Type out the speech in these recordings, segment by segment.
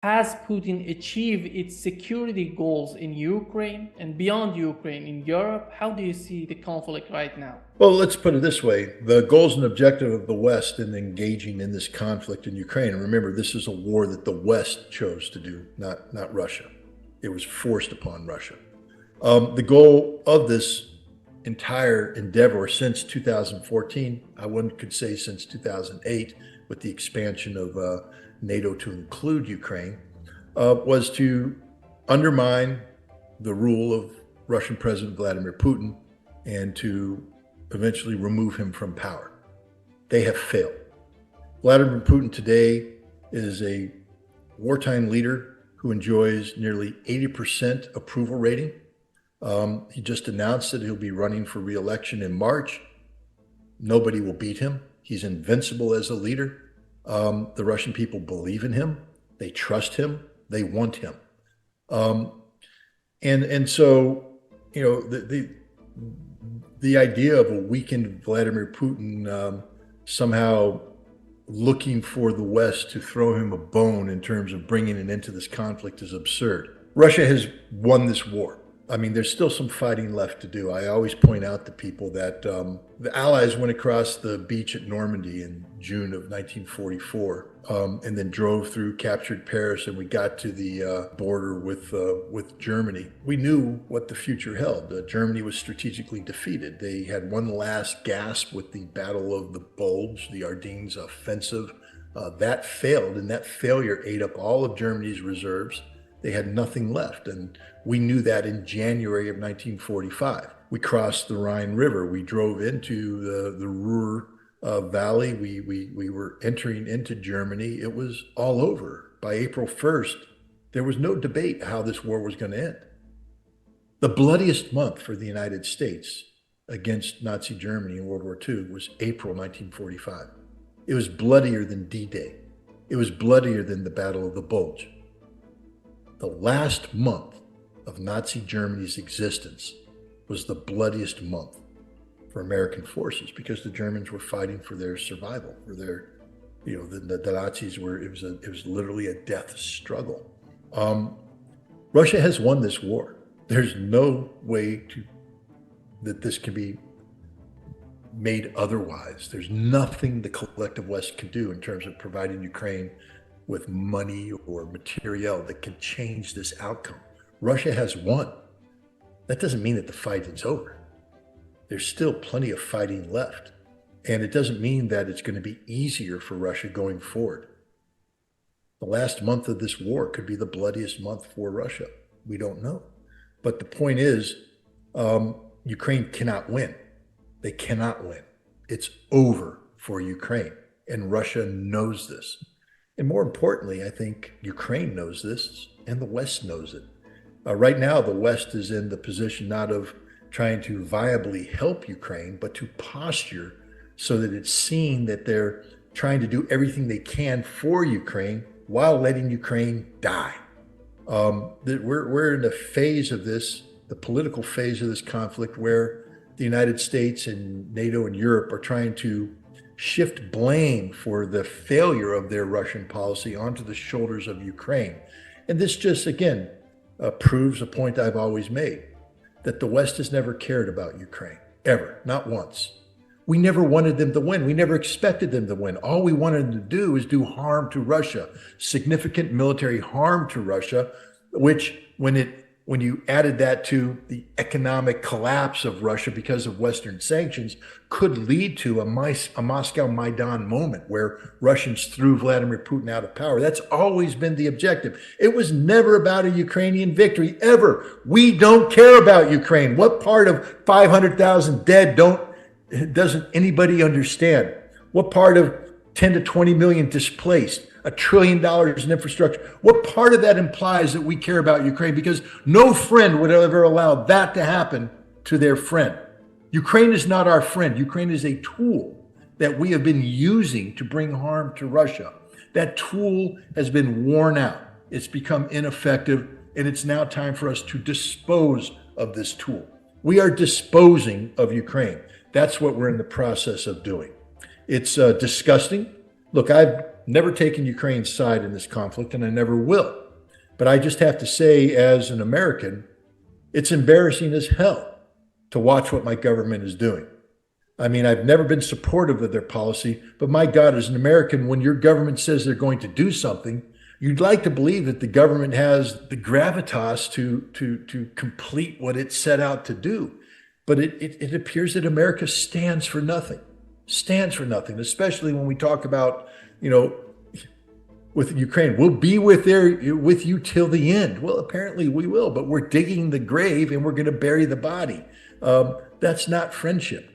Has Putin achieved its security goals in Ukraine and beyond Ukraine in Europe? How do you see the conflict right now? Well, let's put it this way. The goals and objective of the West in engaging in this conflict in Ukraine, and remember, this is a war that the West chose to do, not Russia. It was forced upon Russia. The goal of this entire endeavor since 2014, one could say since 2008, with the expansion of NATO to include Ukraine, was to undermine the rule of Russian President Vladimir Putin and to eventually remove him from power. They have failed. Vladimir Putin today is a wartime leader who enjoys nearly 80% approval rating. He just announced that he'll be running for re-election in March. Nobody will beat him. He's invincible as a leader. The Russian people believe in him. They trust him. They want him. And so, you know, the idea of a weakened Vladimir Putin somehow looking for the West to throw him a bone in terms of bringing it into this conflict is absurd. Russia has won this war. I mean, there's still some fighting left to do. I always point out to people that the Allies went across the beach at Normandy in June of 1944, and then drove through, captured Paris, and we got to the border with Germany. We knew what the future held. Germany was strategically defeated. They had one last gasp with the Battle of the Bulge, the Ardennes offensive. That failed, and that failure ate up all of Germany's reserves. They had nothing left, and we knew that in January of 1945. We crossed the Rhine River. We drove into the Ruhr Valley. We were entering into Germany. It was all over. By April 1st, there was no debate how this war was going to end. The bloodiest month for the United States against Nazi Germany in World War II was April 1945. It was bloodier than D-Day. It was bloodier than the Battle of the Bulge. The last month of Nazi Germany's existence was the bloodiest month for American forces because the Germans were fighting for their survival, for their, you know, the Nazis were, it was literally a death struggle. Russia has won this war. There's no way that this can be made otherwise. There's nothing the collective West can do in terms of providing Ukraine with money or material that can change this outcome. Russia has won. That doesn't mean that the fight is over. There's still plenty of fighting left. And it doesn't mean that it's going to be easier for Russia going forward. The last month of this war could be the bloodiest month for Russia. We don't know. But the point is, Ukraine cannot win. They cannot win. It's over for Ukraine. And Russia knows this. And more importantly, I think Ukraine knows this and the West knows it. Right now, the West is in the position not of trying to viably help Ukraine, but to posture so that it's seen that they're trying to do everything they can for Ukraine while letting Ukraine die. We're in a phase of this, the political phase of this conflict, where the United States and NATO and Europe are trying to shift blame for the failure of their Russian policy onto the shoulders of Ukraine. And this just, again, proves a point I've always made, that the West has never cared about Ukraine, ever, not once. We never wanted them to win. We never expected them to win. All we wanted them to do is do harm to Russia, significant military harm to Russia, which when you added that to the economic collapse of Russia because of Western sanctions, could lead to a Moscow Maidan moment where Russians threw Vladimir Putin out of power. That's always been the objective. It was never about a Ukrainian victory, ever. We don't care about Ukraine. What part of 500,000 dead doesn't anybody understand? What part of 10 to 20 million displaced? $1 trillion in infrastructure. What part of that implies that we care about Ukraine? Because no friend would ever allow that to happen to their friend. Ukraine is not our friend. Ukraine is a tool that we have been using to bring harm to Russia. That tool has been worn out. It's become ineffective, and it's now time for us to dispose of this tool. We are disposing of Ukraine. That's what we're in the process of doing. It's disgusting. Look, I've never taken Ukraine's side in this conflict, and I never will. But I just have to say, as an American, it's embarrassing as hell to watch what my government is doing. I mean, I've never been supportive of their policy, but my God, as an American, when your government says they're going to do something, you'd like to believe that the government has the gravitas to complete what it set out to do. But it appears that America stands for nothing, especially when we talk about, with Ukraine. We'll be with you till the end. Well, apparently we will, but we're digging the grave and we're going to bury the body. That's not friendship.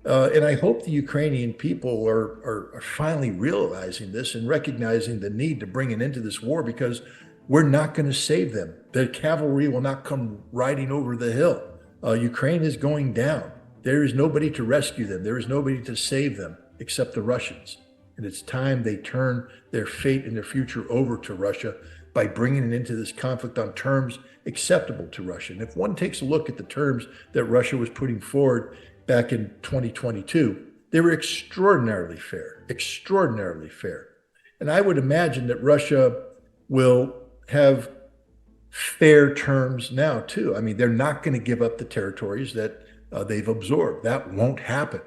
And I hope the Ukrainian people are finally realizing this and recognizing the need to bring an end to this war, because we're not going to save them. The cavalry will not come riding over the hill. Ukraine is going down. There is nobody to rescue them. There is nobody to save them except the Russians. And it's time they turn their fate and their future over to Russia by bringing it into this conflict on terms acceptable to Russia. And if one takes a look at the terms that Russia was putting forward back in 2022, they were extraordinarily fair. And I would imagine that Russia will have fair terms now too. I mean, they're not going to give up the territories that they've absorbed. That won't happen.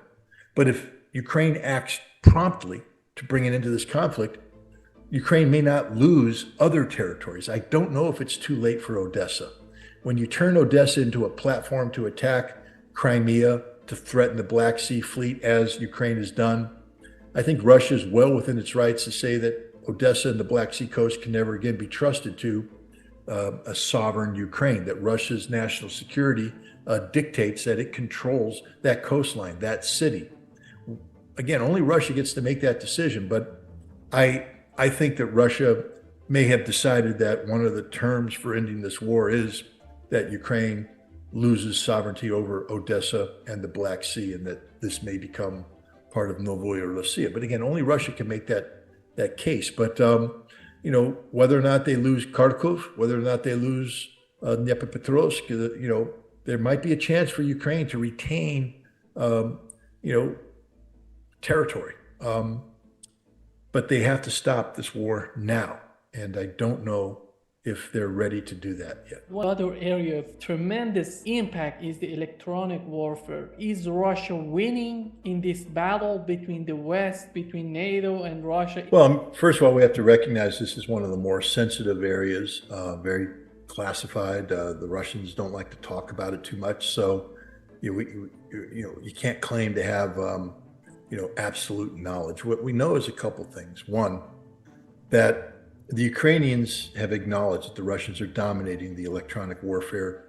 But if Ukraine acts promptly to bring it into this conflict, Ukraine may not lose other territories. I don't know if it's too late for Odessa. When you turn Odessa into a platform to attack Crimea, to threaten the Black Sea Fleet, as Ukraine has done, I think Russia is well within its rights to say that Odessa and the Black Sea coast can never again be trusted to a sovereign Ukraine, that Russia's national security dictates that it controls that coastline, that city. Again, only Russia gets to make that decision, but I think that Russia may have decided that one of the terms for ending this war is that Ukraine loses sovereignty over Odessa and the Black Sea, and that this may become part of Novaya Russia. But again, only Russia can make that case. But whether or not they lose Kharkov, whether or not they lose Dnipropetrovsk, there might be a chance for Ukraine to retain, territory. But they have to stop this war now, and I don't know if they're ready to do that yet. One other area of tremendous impact is the electronic warfare. Is Russia winning in this battle between the West, between NATO and Russia? Well, first of all, we have to recognize this is one of the more sensitive areas, very classified. The Russians don't like to talk about it too much, so you can't claim to have absolute knowledge. What we know is a couple things. One, that the Ukrainians have acknowledged that the Russians are dominating the electronic warfare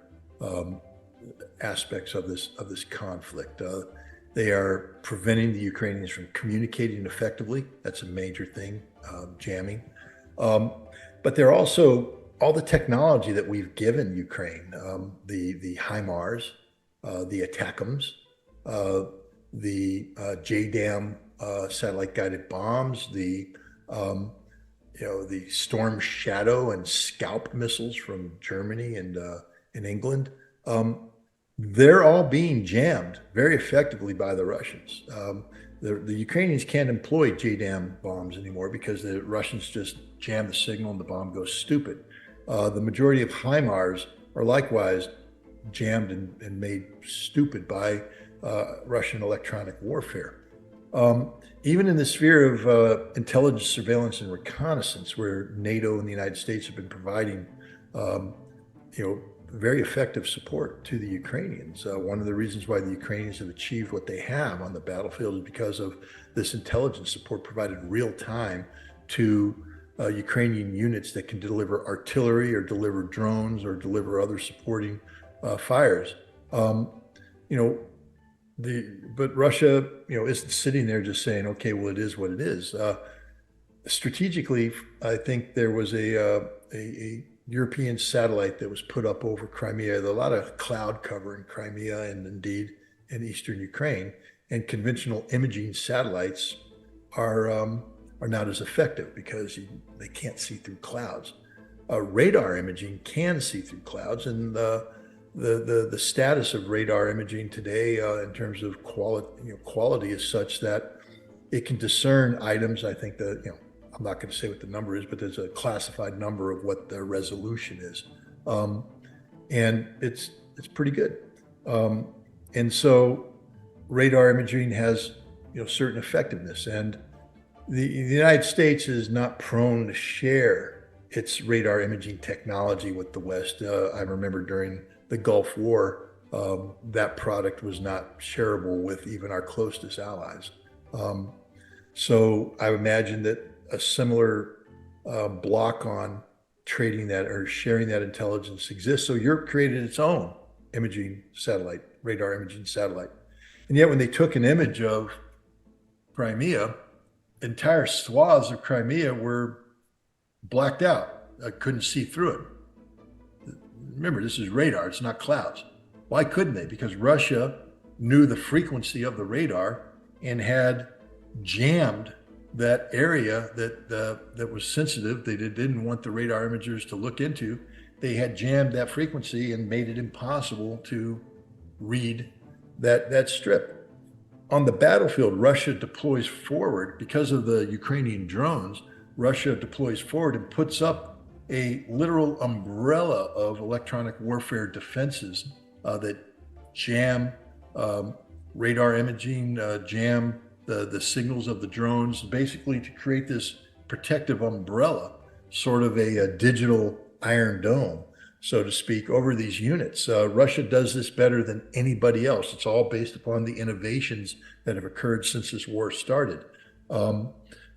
aspects of this conflict. They are preventing the Ukrainians from communicating effectively. That's a major thing, jamming. But they're also, all the technology that we've given Ukraine, the HIMARS, the ATACMS, the JDAM satellite-guided bombs, the Storm Shadow and Scalp missiles from Germany and England, they're all being jammed very effectively by the Russians. The Ukrainians can't employ JDAM bombs anymore because the Russians just jam the signal and the bomb goes stupid. The majority of HIMARS are likewise jammed and made stupid by Russian electronic warfare. Even in the sphere of intelligence, surveillance, and reconnaissance, where NATO and the United States have been providing, very effective support to the Ukrainians. One of the reasons why the Ukrainians have achieved what they have on the battlefield is because of this intelligence support provided real time to Ukrainian units that can deliver artillery or deliver drones or deliver other supporting fires. But Russia, isn't sitting there just saying, okay, well, it is what it is. Strategically, I think there was a European satellite that was put up over Crimea. There's a lot of cloud cover in Crimea and indeed in eastern Ukraine. And conventional imaging satellites are not as effective because they can't see through clouds. Radar imaging can see through clouds, and the status of radar imaging today in terms of quality is such that it can discern items. I think that I'm not going to say what the number is, but there's a classified number of what the resolution is. Um, and it's pretty good. And so radar imaging has, certain effectiveness, and the United States is not prone to share its radar imaging technology with the West. I remember during the Gulf War, that product was not shareable with even our closest allies. Um, so I imagine that a similar block on trading that or sharing that intelligence exists. So Europe created its own imaging satellite, radar imaging satellite. And yet when they took an image of Crimea, entire swaths of Crimea were blacked out. I couldn't see through it. Remember, this is radar, it's not clouds. Why couldn't they? Because Russia knew the frequency of the radar and had jammed that area that was sensitive. They didn't want the radar imagers to look into. They had jammed that frequency and made it impossible to read that strip. On the battlefield, Russia deploys forward because of the Ukrainian drones. Russia deploys forward and puts up a literal umbrella of electronic warfare defenses that jam radar imaging, jam the signals of the drones, basically to create this protective umbrella, sort of a digital Iron Dome, so to speak, over these units. Russia does this better than anybody else. It's all based upon the innovations that have occurred since this war started.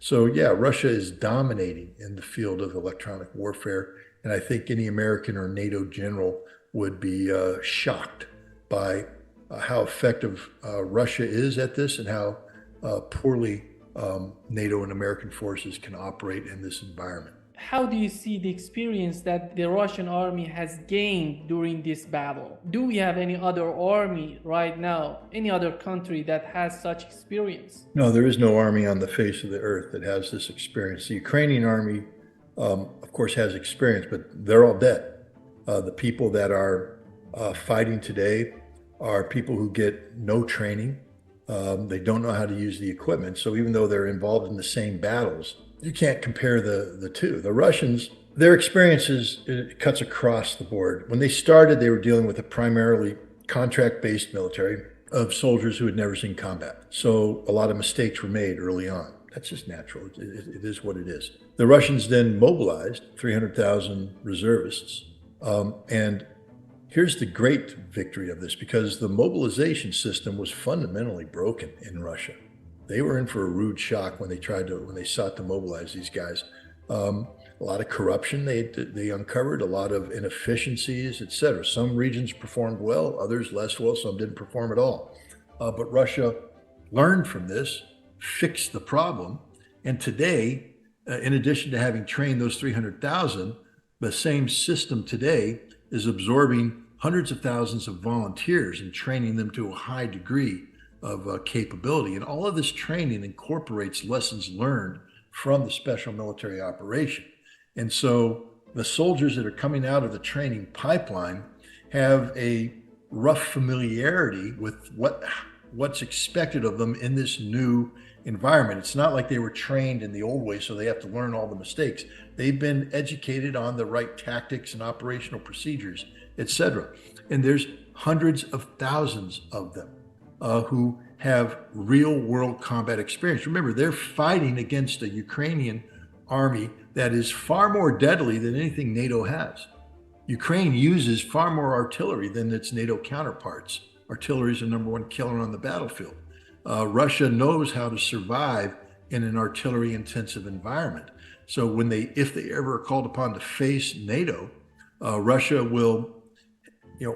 So yeah, Russia is dominating in the field of electronic warfare. And I think any American or NATO general would be shocked by how effective Russia is at this and how poorly NATO and American forces can operate in this environment. How do you see the experience that the Russian army has gained during this battle? Do we have any other army right now, any other country that has such experience? No, there is no army on the face of the earth that has this experience. The Ukrainian army, of course, has experience, but they're all dead. The people that are fighting today are people who get no training. They don't know how to use the equipment. So even though they're involved in the same battles, you can't compare the two. The Russians, their experiences, it cuts across the board. When they started, they were dealing with a primarily contract-based military of soldiers who had never seen combat. So a lot of mistakes were made early on. That's just natural. It is what it is. The Russians then mobilized 300,000 reservists. And here's the great victory of this, because the mobilization system was fundamentally broken in Russia. They were in for a rude shock when they sought to mobilize these guys. A lot of corruption they uncovered, a lot of inefficiencies, etc. Some regions performed well, others less well, some didn't perform at all. But Russia learned from this, fixed the problem, and today, in addition to having trained those 300,000, the same system today is absorbing hundreds of thousands of volunteers and training them to a high degree of capability. And all of this training incorporates lessons learned from the special military operation. And so the soldiers that are coming out of the training pipeline have a rough familiarity with what's expected of them in this new environment. It's not like they were trained in the old way, so they have to learn all the mistakes. They've been educated on the right tactics and operational procedures, etc. And there's hundreds of thousands of them who have real world combat experience. Remember, they're fighting against a Ukrainian army that is far more deadly than anything NATO has. Ukraine uses far more artillery than its NATO counterparts. Artillery is the number one killer on the battlefield. Russia knows how to survive in an artillery intensive environment. So if they ever are called upon to face NATO, Russia will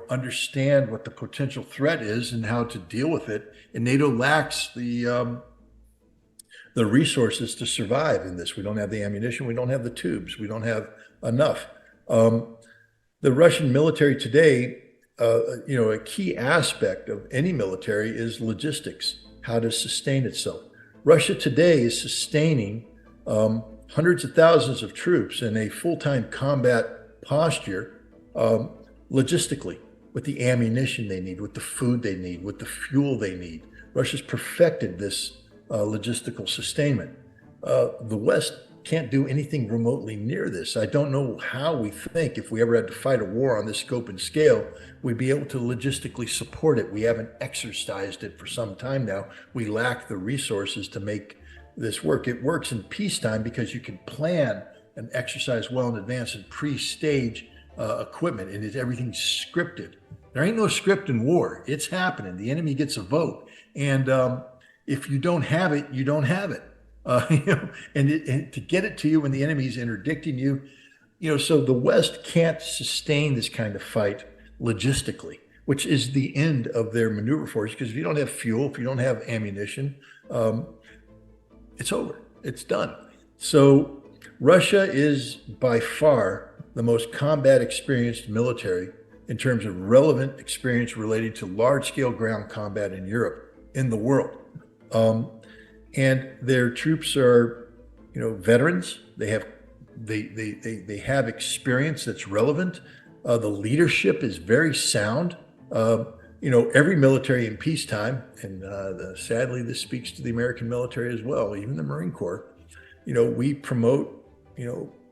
understand what the potential threat is and how to deal with it. And NATO lacks the resources to survive in this. We don't have the ammunition. We don't have the tubes. We don't have enough. The Russian military today, a key aspect of any military is logistics, how to sustain itself. Russia today is sustaining hundreds of thousands of troops in a full-time combat posture, logistically, with the ammunition they need, with the food they need, with the fuel they need. Russia's perfected this logistical sustainment. The West can't do anything remotely near this. I don't know how we think if we ever had to fight a war on this scope and scale, we'd be able to logistically support it. We haven't exercised it for some time now. We lack the resources to make this work. It works in peacetime because you can plan and exercise well in advance and pre-stage equipment, and everything's scripted. There ain't no script in war. It's happening. The enemy gets a vote, and if you don't have it, you don't have it. And to get it to you when the enemy is interdicting you, so the West can't sustain this kind of fight logistically, which is the end of their maneuver force. Because if you don't have fuel, if you don't have ammunition, it's over. It's done. So Russia is by far the most combat experienced military in terms of relevant experience related to large-scale ground combat in Europe, in the world. And their troops are, veterans. They have experience that's relevant. The leadership is very sound. Every military in peacetime, and sadly, this speaks to the American military as well, even the Marine Corps. We promote,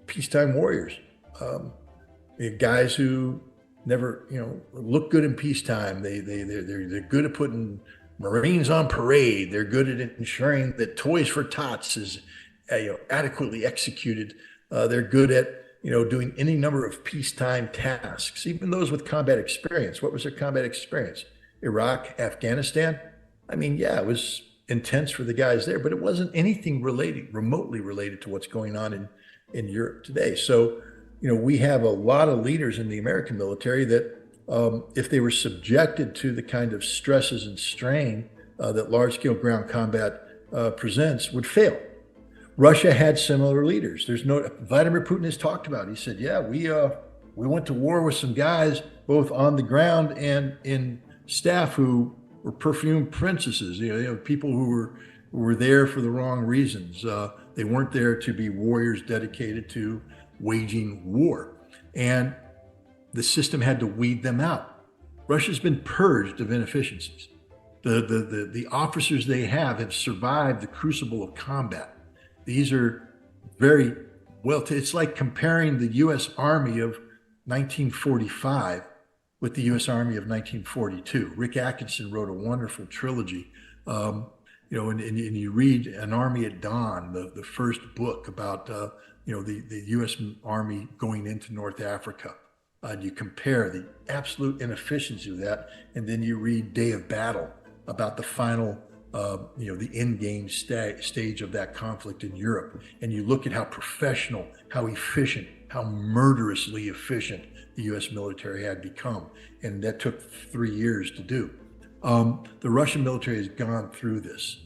peacetime warriors, guys who never, look good in peacetime. They're good at putting Marines on parade. They're good at ensuring that Toys for Tots is adequately executed. They're good at doing any number of peacetime tasks, even those with combat experience. What was their combat experience? Iraq, Afghanistan. I mean, yeah, it was intense for the guys there, but it wasn't anything remotely related to what's going on in Europe today. So, we have a lot of leaders in the American military that if they were subjected to the kind of stresses and strain that large-scale ground combat presents, would fail. Russia had similar leaders. Vladimir Putin has talked about it. He said, yeah, we went to war with some guys, both on the ground and in staff, who were perfumed princesses, people who were there for the wrong reasons. They weren't there to be warriors dedicated to waging war. And the system had to weed them out. Russia's been purged of inefficiencies. The officers they have survived the crucible of combat. These are very well, it's like comparing the U.S. Army of 1945 with the U.S. Army of 1942. Rick Atkinson wrote a wonderful trilogy, and you read An Army at Dawn, the first book about, the U.S. Army going into North Africa. And you compare the absolute inefficiency of that, and then you read Day of Battle about the final, the end game stage of that conflict in Europe. And you look at how professional, how efficient, how murderously efficient the U.S. military had become. And that took 3 years to do. The Russian military has gone through this.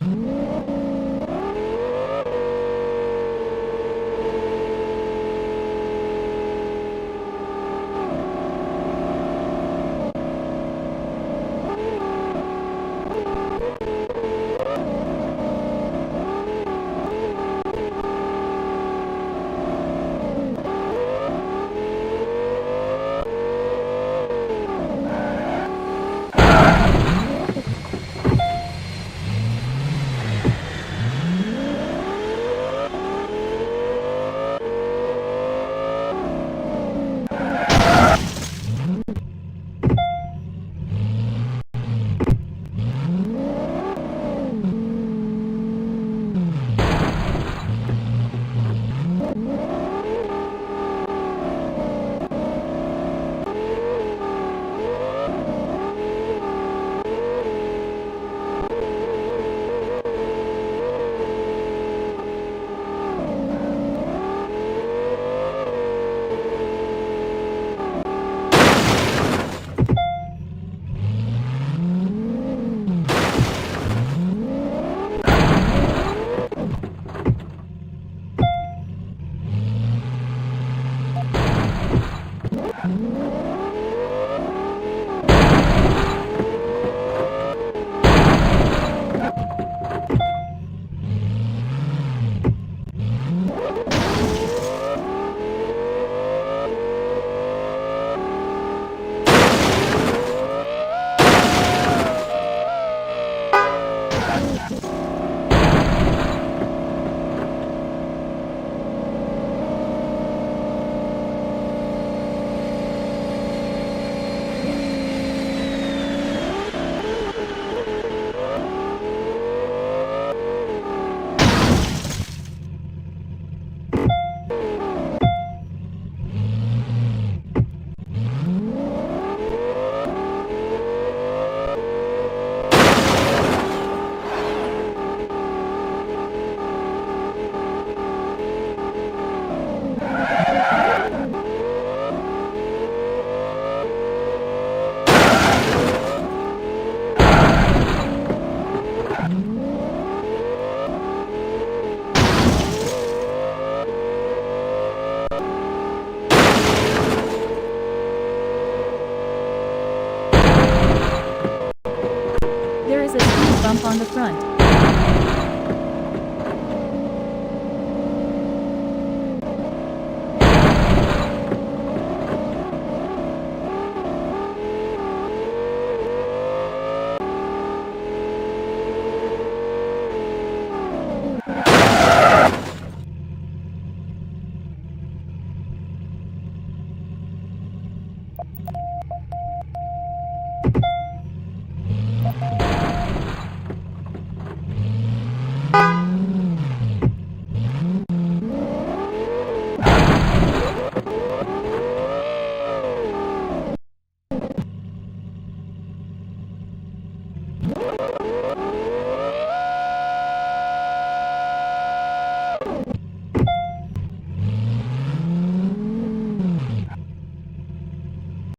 jump on the front.